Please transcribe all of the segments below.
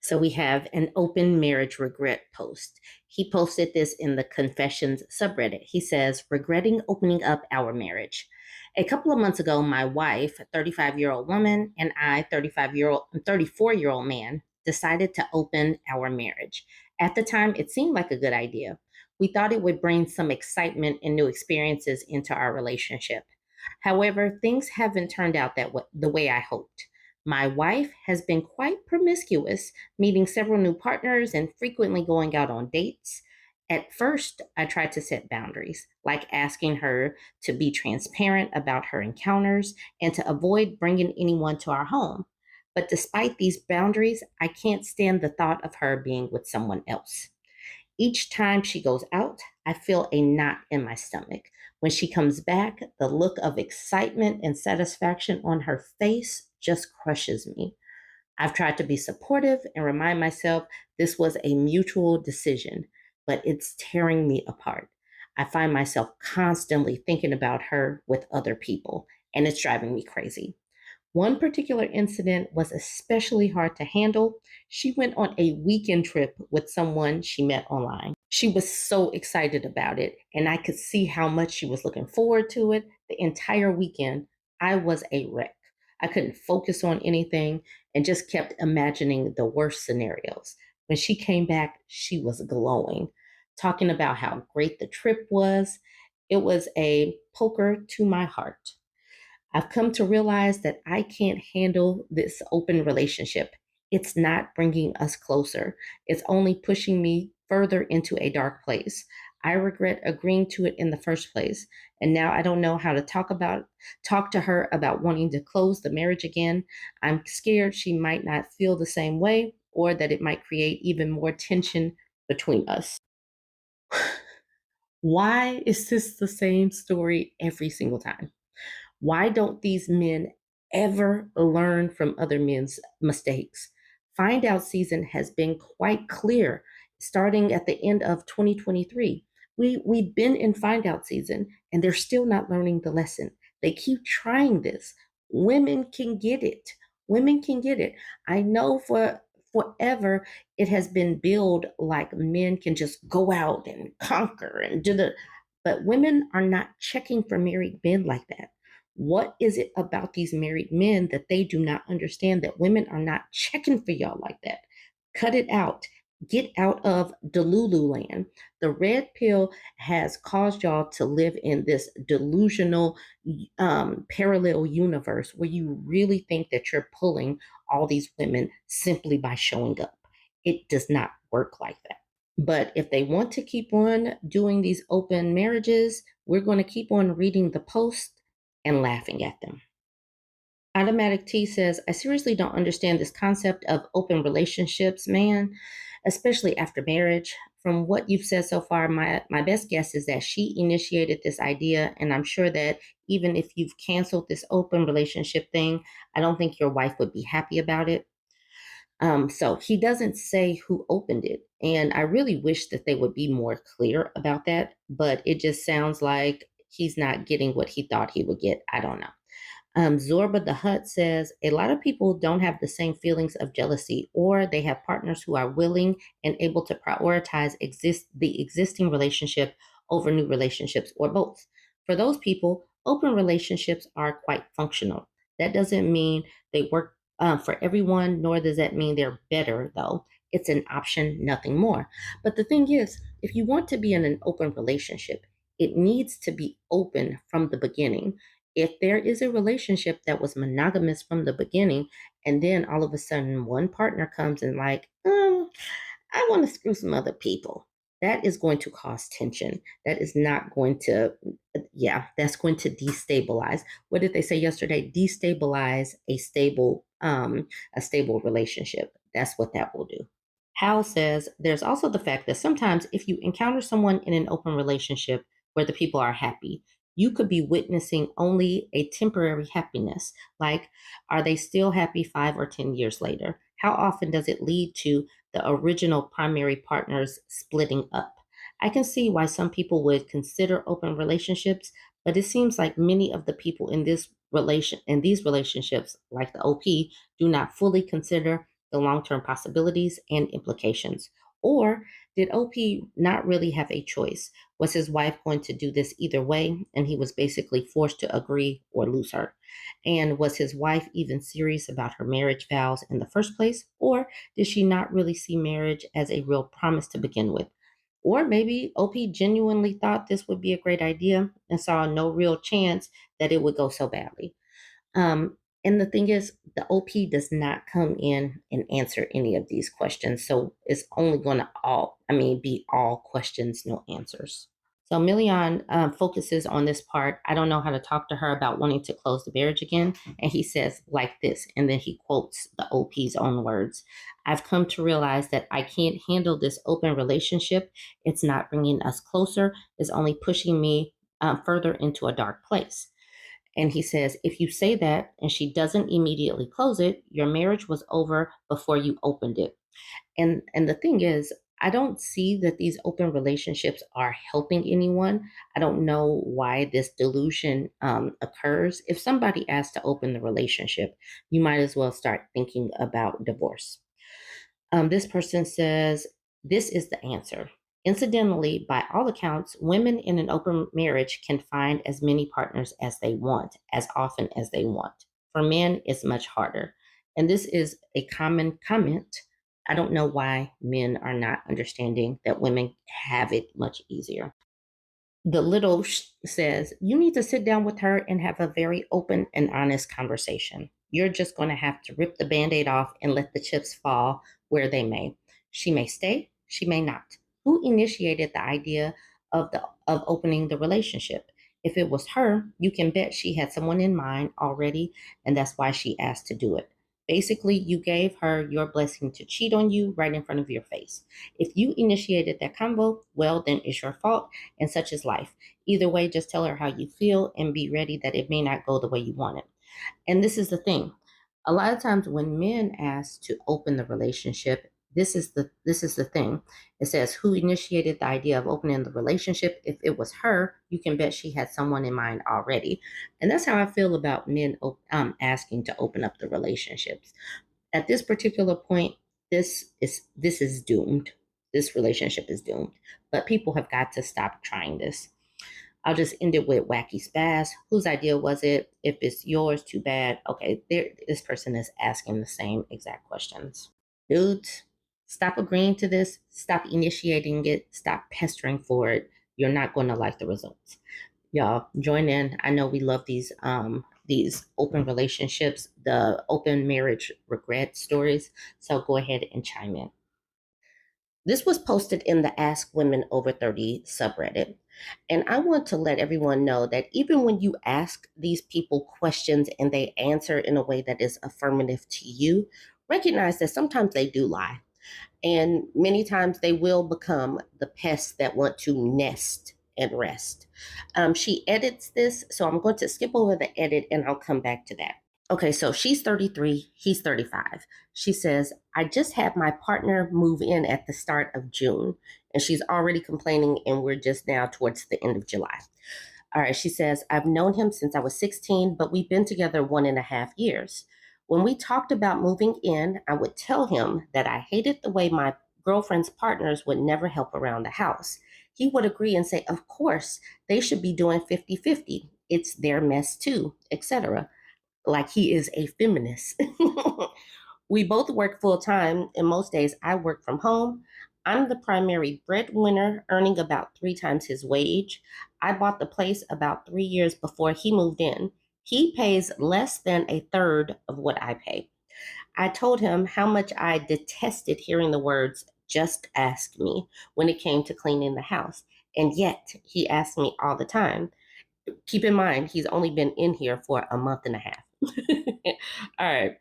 So we have an open marriage regret post. He posted this in the Confessions subreddit. He says, regretting opening up our marriage. A couple of months ago, my wife, a 35-year-old woman, and I, 34-year-old man, decided to open our marriage. At the time, it seemed like a good idea. We thought it would bring some excitement and new experiences into our relationship. However, things haven't turned out the way I hoped. My wife has been quite promiscuous, meeting several new partners and frequently going out on dates. At first, I tried to set boundaries, like asking her to be transparent about her encounters and to avoid bringing anyone to our home. But despite these boundaries, I can't stand the thought of her being with someone else. Each time she goes out, I feel a knot in my stomach. When she comes back, the look of excitement and satisfaction on her face just crushes me. I've tried to be supportive and remind myself this was a mutual decision, but it's tearing me apart. I find myself constantly thinking about her with other people, and it's driving me crazy. One particular incident was especially hard to handle. She went on a weekend trip with someone she met online. She was so excited about it, and I could see how much she was looking forward to it. The entire weekend, I was a wreck. I couldn't focus on anything and just kept imagining the worst scenarios. When she came back, she was glowing, talking about how great the trip was. It was a poker to my heart. I've come to realize that I can't handle this open relationship. It's not bringing us closer. It's only pushing me further into a dark place. I regret agreeing to it in the first place. And now I don't know how to talk to her about wanting to close the marriage again. I'm scared she might not feel the same way or that it might create even more tension between us. Why is this the same story every single time? Why don't these men ever learn from other men's mistakes? Find out season has been quite clear starting at the end of 2023. We've been in find out season and they're still not learning the lesson. They keep trying this. Women can get it. Women can get it. I know for forever it has been billed like men can just go out and conquer and do the, but women are not checking for married men like that. What is it about these married men that they do not understand that women are not checking for y'all like that? Cut it out. Get out of Delulu land. The red pill has caused y'all to live in this delusional parallel universe where you really think that you're pulling all these women simply by showing up. It does not work like that. But if they want to keep on doing these open marriages, we're going to keep on reading the post and laughing at them. Automatic T says, I seriously don't understand this concept of open relationships, man, especially after marriage. From what you've said so far, my best guess is that she initiated this idea. And I'm sure that even if you've canceled this open relationship thing, I don't think your wife would be happy about it. So he doesn't say who opened it. And I really wish that they would be more clear about that, but it just sounds like he's not getting what he thought he would get. I don't know. Zorba the Hut says a lot of people don't have the same feelings of jealousy, or they have partners who are willing and able to prioritize the existing relationship over new relationships, or both. For those people, open relationships are quite functional. That doesn't mean they work for everyone, nor does that mean they're better, though. It's an option, nothing more. But the thing is, if you want to be in an open relationship, it needs to be open from the beginning. If there is a relationship that was monogamous from the beginning, and then all of a sudden one partner comes and like, I want to screw some other people, that is going to cause tension. That is not going to, yeah, that's going to destabilize. What did they say yesterday? Destabilize a stable relationship. That's what that will do. Hal says there's also the fact that sometimes if you encounter someone in an open relationship where the people are happy, you could be witnessing only a temporary happiness. Like, are they still happy 5 or 10 years later? How often does it lead to the original primary partners splitting up? I can see why some people would consider open relationships, but it seems like many of the people in these relationships, like the OP, do not fully consider the long term possibilities and implications? Or did OP not really have a choice? Was his wife going to do this either way, and he was basically forced to agree or lose her? And was his wife even serious about her marriage vows in the first place? Or did she not really see marriage as a real promise to begin with? Or maybe OP genuinely thought this would be a great idea and saw no real chance that it would go so badly. And the thing is, the OP does not come in and answer any of these questions. So it's only going to be all questions, no answers. So Million focuses on this part. I don't know how to talk to her about wanting to close the marriage again. And he says like this, and then he quotes the OP's own words. I've come to realize that I can't handle this open relationship. It's not bringing us closer. It's only pushing me further into a dark place. And he says, if you say that and she doesn't immediately close it, your marriage was over before you opened it. And the thing is, I don't see that these open relationships are helping anyone. I don't know why this delusion occurs. If somebody asks to open the relationship, you might as well start thinking about divorce. This person says, this is the answer. Incidentally, by all accounts, women in an open marriage can find as many partners as they want, as often as they want. For men, it's much harder. And this is a common comment. I don't know why men are not understanding that women have it much easier. The little says, you need to sit down with her and have a very open and honest conversation. You're just going to have to rip the band aid off and let the chips fall where they may. She may stay, she may not. Who initiated the idea of opening the relationship? If it was her, you can bet she had someone in mind already, and that's why she asked to do it. Basically, you gave her your blessing to cheat on you right in front of your face. If you initiated that combo, well, then it's your fault, and such is life. Either way, just tell her how you feel and be ready that it may not go the way you want it. And this is the thing. A lot of times when men ask to open the relationship, this is the thing. It says who initiated the idea of opening the relationship. If it was her, you can bet she had someone in mind already. And that's how I feel about men asking to open up the relationships. At this particular point, this is doomed. This relationship is doomed. But people have got to stop trying this. I'll just end it with wacky spaz. Whose idea was it? If it's yours, too bad. Okay, this person is asking the same exact questions. Dudes, stop agreeing to this. Stop initiating it. Stop pestering for it. You're not going to like the results. Y'all join in. I know we love these open relationships, the open marriage regret stories. So go ahead and chime in. This was posted in the Ask Women Over 30 subreddit. And I want to let everyone know that even when you ask these people questions and they answer in a way that is affirmative to you, recognize that sometimes they do lie. And many times they will become the pests that want to nest and rest. She edits this, so I'm going to skip over the edit and I'll come back to that. Okay, so she's 33, he's 35. She says, I just had my partner move in at the start of June, and she's already complaining, and we're just now towards the end of July. All right, she says, I've known him since I was 16, but we've been together 1.5 years. When we talked about moving in, I would tell him that I hated the way my girlfriend's partners would never help around the house. He would agree and say, of course, they should be doing 50-50. It's their mess too, etc. Like he is a feminist. We both work full time, and most days I work from home. I'm the primary breadwinner, earning about 3 times his wage. I bought the place about 3 years before he moved in. He pays less than a third of what I pay. I told him how much I detested hearing the words, just ask me, when it came to cleaning the house. And yet he asked me all the time. Keep in mind, he's only been in here for a month and a half. All right.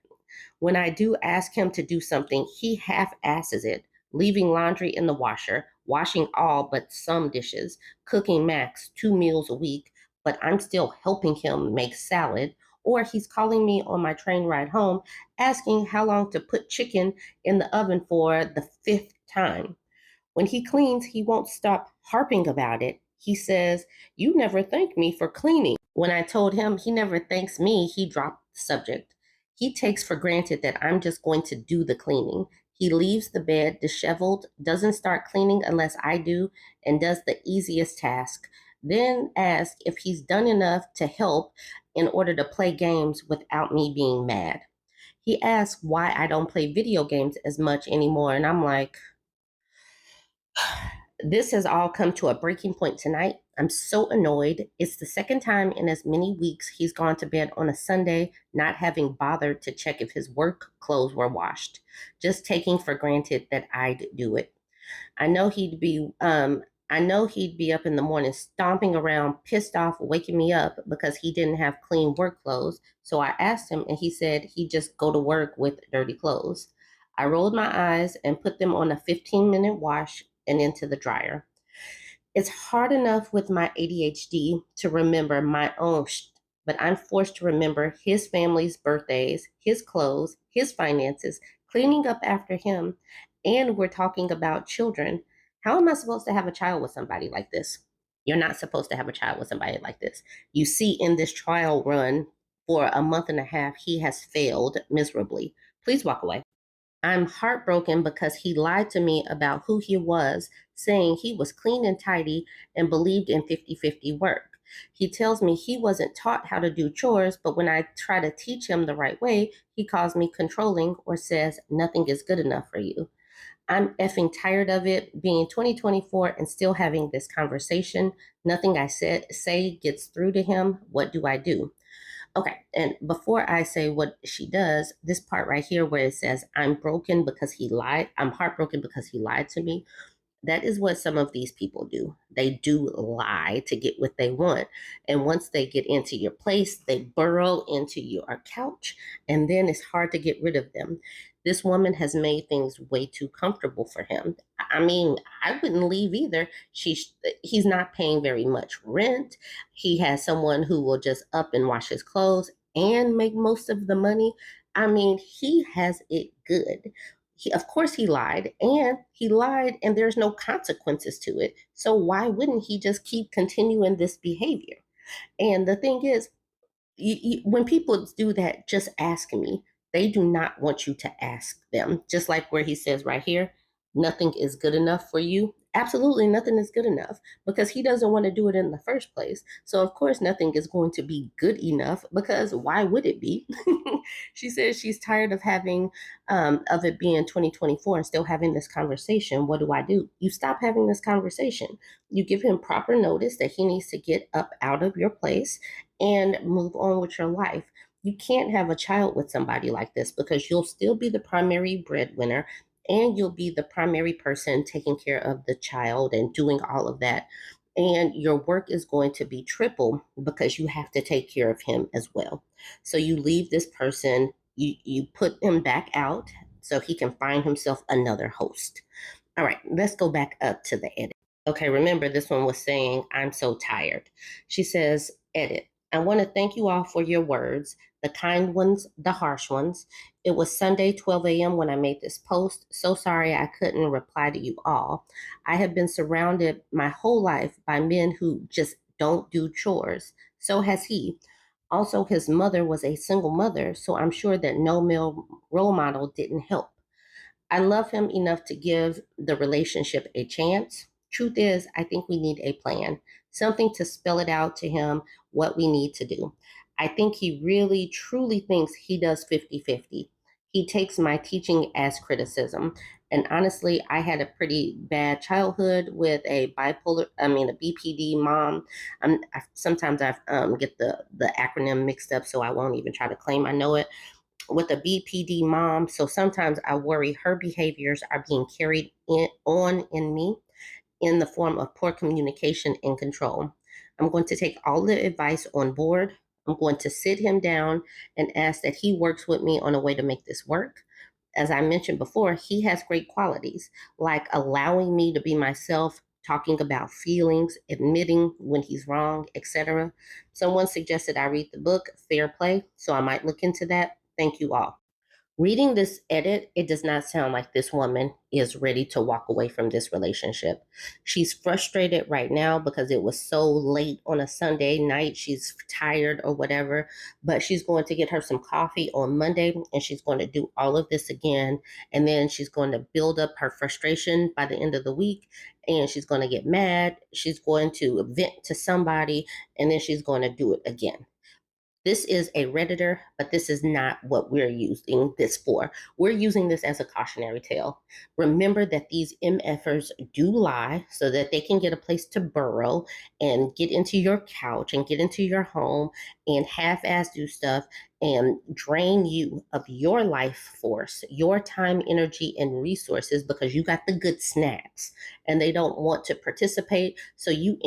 When I do ask him to do something, he half asses it, leaving laundry in the washer, washing all but some dishes, cooking max 2 meals a week, but I'm still helping him make salad. Or he's calling me on my train ride home, asking how long to put chicken in the oven for the 5th time. When he cleans, he won't stop harping about it. He says, you never thank me for cleaning. When I told him he never thanks me, he dropped the subject. He takes for granted that I'm just going to do the cleaning. He leaves the bed disheveled, doesn't start cleaning unless I do, and does the easiest task. Then asks if he's done enough to help in order to play games without me being mad. He asks why I don't play video games as much anymore, and I'm like, this has all come to a breaking point tonight. I'm so annoyed. It's the second time in as many weeks he's gone to bed on a Sunday, not having bothered to check if his work clothes were washed, just taking for granted that I'd do it. I know he'd be I know he'd be up in the morning stomping around, pissed off, waking me up because he didn't have clean work clothes. So I asked him and he said he'd just go to work with dirty clothes. I rolled my eyes and put them on a 15-minute wash and into the dryer. It's hard enough with my ADHD to remember my own but I'm forced to remember his family's birthdays, his clothes, his finances, cleaning up after him, and we're talking about children. How am I supposed to have a child with somebody like this? You're not supposed to have a child with somebody like this. You see, in this trial run for a month and a half, he has failed miserably. Please walk away. I'm heartbroken because he lied to me about who he was, saying he was clean and tidy and believed in 50-50 work. He tells me he wasn't taught how to do chores, but when I try to teach him the right way, he calls me controlling or says nothing is good enough for you. I'm effing tired of it being 2024 and still having this conversation. Nothing I say gets through to him. What do I do? Okay, and before I say what she does, this part right here where it says, I'm broken because he lied, I'm heartbroken because he lied to me. That is what some of these people do. They do lie to get what they want. And once they get into your place, they burrow into your couch, and then it's hard to get rid of them. This woman has made things way too comfortable for him. I mean, I wouldn't leave either. He's not paying very much rent. He has someone who will just up and wash his clothes and make most of the money. I mean, he has it good. Of course he lied and there's no consequences to it, so why wouldn't he just keep continuing this behavior? And the thing is, when people do that, just ask me. They do not want you to ask them. Just like where he says right here, nothing is good enough for you. Absolutely nothing is good enough because he doesn't want to do it in the first place. So, of course, nothing is going to be good enough because why would it be? She says she's tired of of it being 2024 and still having this conversation. What do I do? You stop having this conversation. You give him proper notice that he needs to get up out of your place and move on with your life. You can't have a child with somebody like this because you'll still be the primary breadwinner and you'll be the primary person taking care of the child and doing all of that. And your work is going to be triple because you have to take care of him as well. So you leave this person, you put him back out so he can find himself another host. All right, let's go back up to the edit. Okay, remember this one was saying, I'm so tired. She says, edit. I want to thank you all for your words, the kind ones, the harsh ones. It was Sunday, 12 a.m. when I made this post. So sorry I couldn't reply to you all. I have been surrounded my whole life by men who just don't do chores. So has he. Also, his mother was a single mother, so I'm sure that no male role model didn't help. I love him enough to give the relationship a chance. Truth is, I think we need a plan, something to spell it out to him what we need to do. I think he really, truly thinks he does 50-50. He takes my teaching as criticism. And honestly, I had a pretty bad childhood with a BPD mom. Sometimes I get the acronym mixed up, so I won't even try to claim I know it with a BPD mom. So sometimes I worry her behaviors are being on in me in the form of poor communication and control. I'm going to take all the advice on board. I'm going to sit him down and ask that he works with me on a way to make this work. As I mentioned before, he has great qualities like allowing me to be myself, talking about feelings, admitting when he's wrong, etc. Someone suggested I read the book Fair Play, so I might look into that. Thank you all. Reading this edit, it does not sound like this woman is ready to walk away from this relationship. She's frustrated right now because it was so late on a Sunday night. She's tired or whatever, but she's going to get her some coffee on Monday and she's going to do all of this again. And then she's going to build up her frustration by the end of the week and she's going to get mad. She's going to vent to somebody and then she's going to do it again. This is a Redditor, but this is not what we're using this for. We're using this as a cautionary tale. Remember that these MFers do lie so that they can get a place to burrow and get into your couch and get into your home and half-ass do stuff and drain you of your life force, your time, energy, and resources because you got the good snacks and they don't want to participate. So you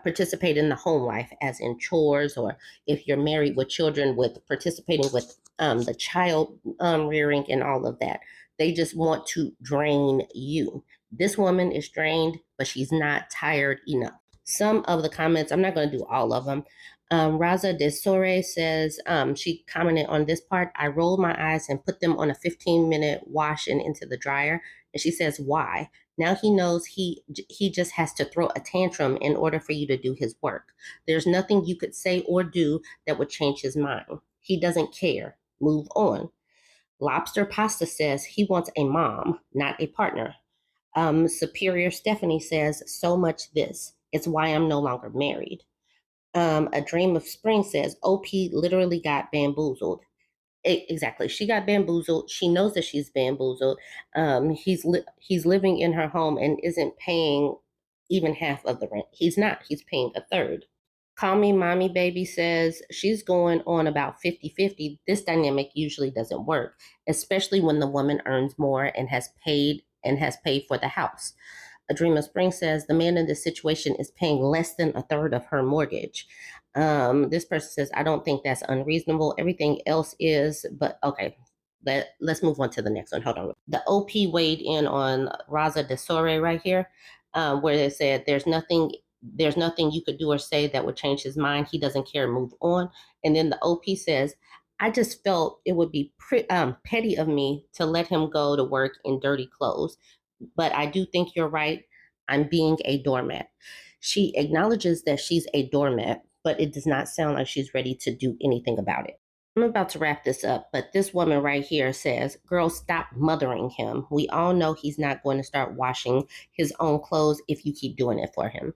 participate in the home life as in chores, or if you're married with children, with participating with the child rearing and all of that. They just want to drain you. This woman is drained, but she's not tired enough. Some of the comments, I'm not going to do all of them. Raza de Sore says, she commented on this part. I rolled my eyes and put them on a 15-minute wash and into the dryer. And she says, why? Now he knows he just has to throw a tantrum in order for you to do his work. There's nothing you could say or do that would change his mind. He doesn't care. Move on. Lobster Pasta says he wants a mom, not a partner. Superior Stephanie says, so much this. It's why I'm no longer married. A Dream of Spring says, OP literally got bamboozled. Exactly. She got bamboozled. She knows that she's bamboozled. He's living in her home and isn't paying even half of the rent. He's not. He's paying a third. Call Me Mommy Baby says she's going on about 50-50. This dynamic usually doesn't work, especially when the woman earns more and has paid for the house. A Dream of Spring says the man in this situation is paying less than a third of her mortgage. This person says, I don't think that's unreasonable. Everything else is, but okay. Let's move on to the next one. Hold on. The OP weighed in on Raza de Sore right here, where they said there's nothing you could do or say that would change his mind. He doesn't care. Move on. And then the OP says, I just felt it would be petty of me to let him go to work in dirty clothes. But I do think you're right. I'm being a doormat. She acknowledges that she's a doormat, but it does not sound like she's ready to do anything about it. I'm about to wrap this up, but this woman right here says, girl, stop mothering him. We all know he's not going to start washing his own clothes if you keep doing it for him.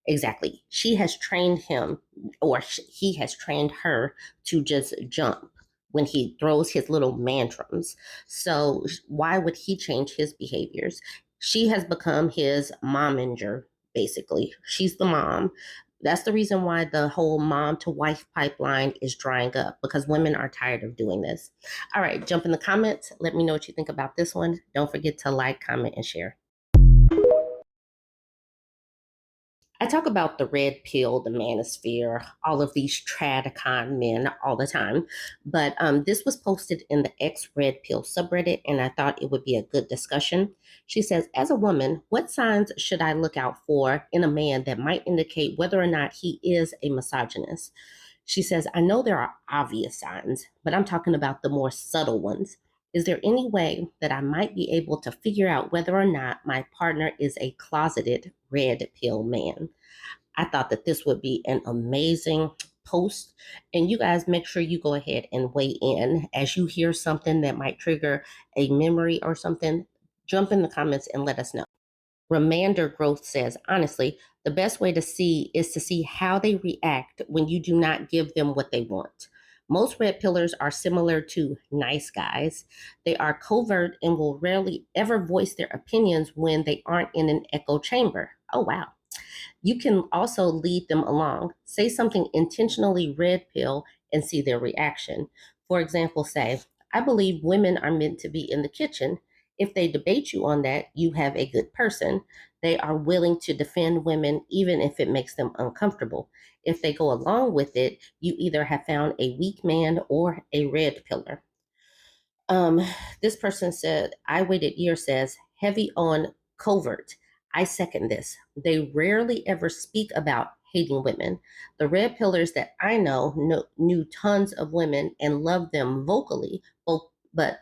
Exactly. She has trained him, or he has trained her to just jump when he throws his little mantrums. So why would he change his behaviors? She has become his mominger, basically. She's the mom. That's the reason why the whole mom to wife pipeline is drying up, because women are tired of doing this. All right, jump in the comments. Let me know what you think about this one. Don't forget to like, comment, and share. I talk about the red pill, the manosphere, all of these tradcon men all the time. But this was posted in the X Red Pill subreddit, and I thought it would be a good discussion. She says, as a woman, what signs should I look out for in a man that might indicate whether or not he is a misogynist? She says, I know there are obvious signs, but I'm talking about the more subtle ones. Is there any way that I might be able to figure out whether or not my partner is a closeted red pill man? I thought that this would be an amazing post. And you guys make sure you go ahead and weigh in as you hear something that might trigger a memory or something. Jump in the comments and let us know. Remander Growth says, honestly, the best way to see is to see how they react when you do not give them what they want. Most red pillars are similar to nice guys. They are covert and will rarely ever voice their opinions when they aren't in an echo chamber. Oh, wow. You can also lead them along. Say something intentionally red pill and see their reaction. For example, say, I believe women are meant to be in the kitchen. If they debate you on that, you have a good person. They are willing to defend women even if it makes them uncomfortable. If they go along with it, you either have found a weak man or a red pillar. Um, this person said, I waited years says, heavy on covert. I second this. They rarely ever speak about hating women. The red pillars that I know knew tons of women and loved them vocally, but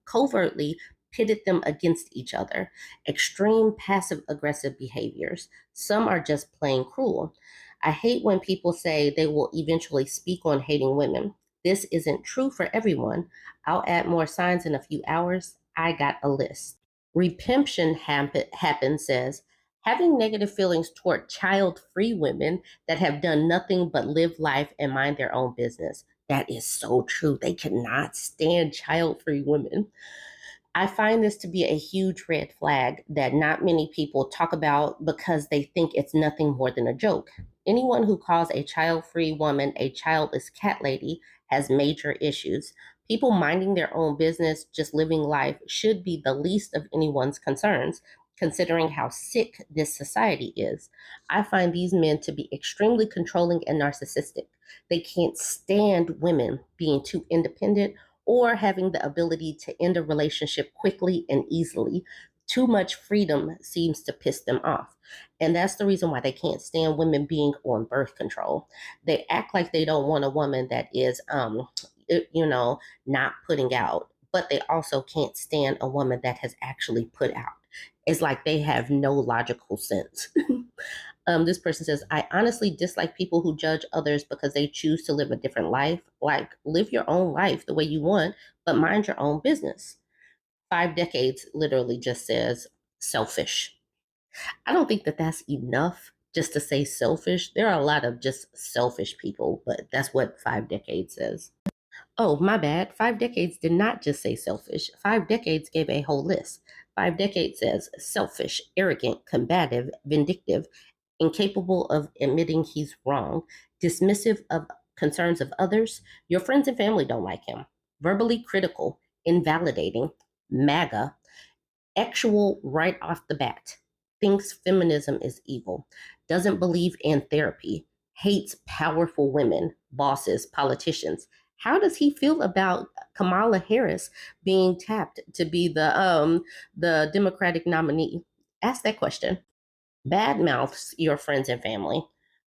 covertly pitted them against each other. Extreme passive aggressive behaviors. Some are just plain cruel. I hate when people say they will eventually speak on hating women. This isn't true for everyone. I'll add more signs in a few hours. I got a list. Repemption happen says, having negative feelings toward child free women that have done nothing but live life and mind their own business. That is so true. They cannot stand child free women. I find this to be a huge red flag that not many people talk about because they think it's nothing more than a joke. Anyone who calls a child free woman a childless cat lady has major issues. People minding their own business, just living life, should be the least of anyone's concerns, considering how sick this society is. I find these men to be extremely controlling and narcissistic. They can't stand women being too independent or having the ability to end a relationship quickly and easily. Too much freedom seems to piss them off. And that's the reason why they can't stand women being on birth control. They act like they don't want a woman that is, not putting out, but they also can't stand a woman that has actually put out. It's like they have no logical sense. This person says, I honestly dislike people who judge others because they choose to live a different life. Like, live your own life the way you want, but mind your own business. 5 decades literally just says selfish. I don't think that that's enough just to say selfish. There are a lot of just selfish people, but that's what 5 decades says. Oh, my bad. 5 decades did not just say selfish. 5 decades gave a whole list. 5 decades says selfish, arrogant, combative, vindictive, incapable of admitting he's wrong, dismissive of concerns of others. Your friends and family don't like him, verbally critical, invalidating, MAGA, actual right off the bat, thinks feminism is evil, doesn't believe in therapy, hates powerful women, bosses, politicians. How does he feel about Kamala Harris being tapped to be the Democratic nominee? Ask that question. Badmouths your friends and family.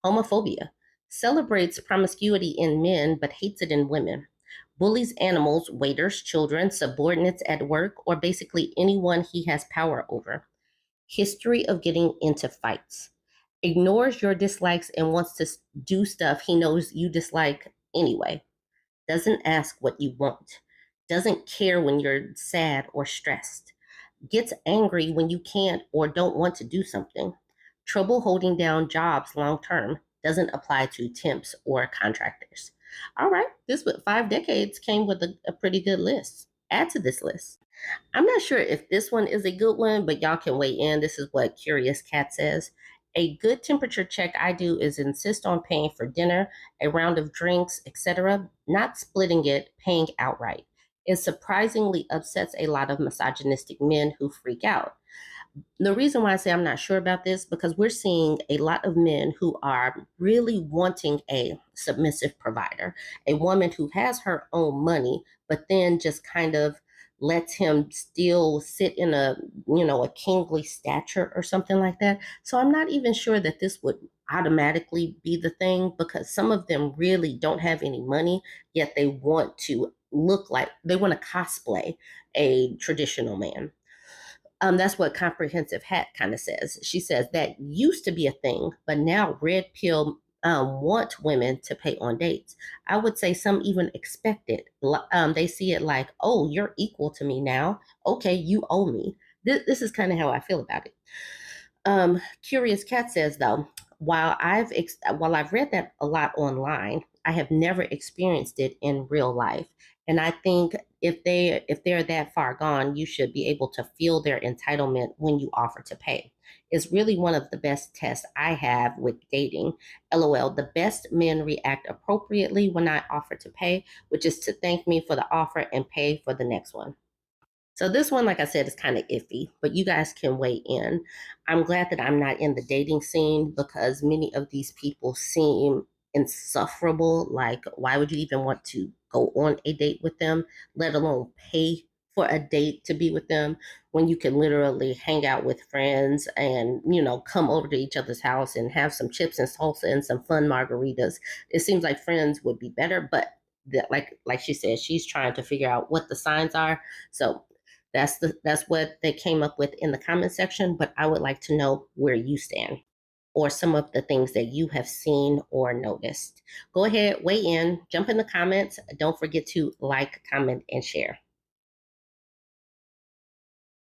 Homophobia. Celebrates promiscuity in men but hates it in women. Bullies animals, waiters, children, subordinates at work, or basically anyone he has power over. History of getting into fights. Ignores your dislikes and wants to do stuff he knows you dislike anyway. Doesn't ask what you want. Doesn't care when you're sad or stressed. Gets angry when you can't or don't want to do something. Trouble holding down jobs long term. Doesn't apply to temps or contractors. All right, this with 5 decades came with a pretty good list. Add to this list. I'm not sure if this one is a good one, but y'all can weigh in. This is what Curious Cat says. A good temperature check I do is insist on paying for dinner, a round of drinks, etc., not splitting it, paying outright. It surprisingly upsets a lot of misogynistic men who freak out. The reason why I say I'm not sure about this because we're seeing a lot of men who are really wanting a submissive provider, a woman who has her own money, but then just kind of lets him still sit in a kingly stature or something like that. So I'm not even sure that this would automatically be the thing because some of them really don't have any money, yet they want to look like they want to cosplay a traditional man. That's what Comprehensive Hat kind of says. She says that used to be a thing, but now red pill want women to pay on dates. I would say some even expect it. They see it like, oh, you're equal to me now. Okay, you owe me. This is kind of how I feel about it. Curious Cat says though, while I've read that a lot online, I have never experienced it in real life. And I think if they're that far gone, you should be able to feel their entitlement when you offer to pay. It's really one of the best tests I have with dating. LOL, the best men react appropriately when I offer to pay, which is to thank me for the offer and pay for the next one. So this one, like I said, is kind of iffy, but you guys can weigh in. I'm glad that I'm not in the dating scene because many of these people seem insufferable. Like, why would you even want to go on a date with them, let alone pay for a date to be with them when you can literally hang out with friends and, come over to each other's house and have some chips and salsa and some fun margaritas. It seems like friends would be better, but that, like she said, she's trying to figure out what the signs are. So that's what they came up with in the comment section. But I would like to know where you stand or some of the things that you have seen or noticed. Go ahead, weigh in, jump in the comments. Don't forget to like, comment, and share.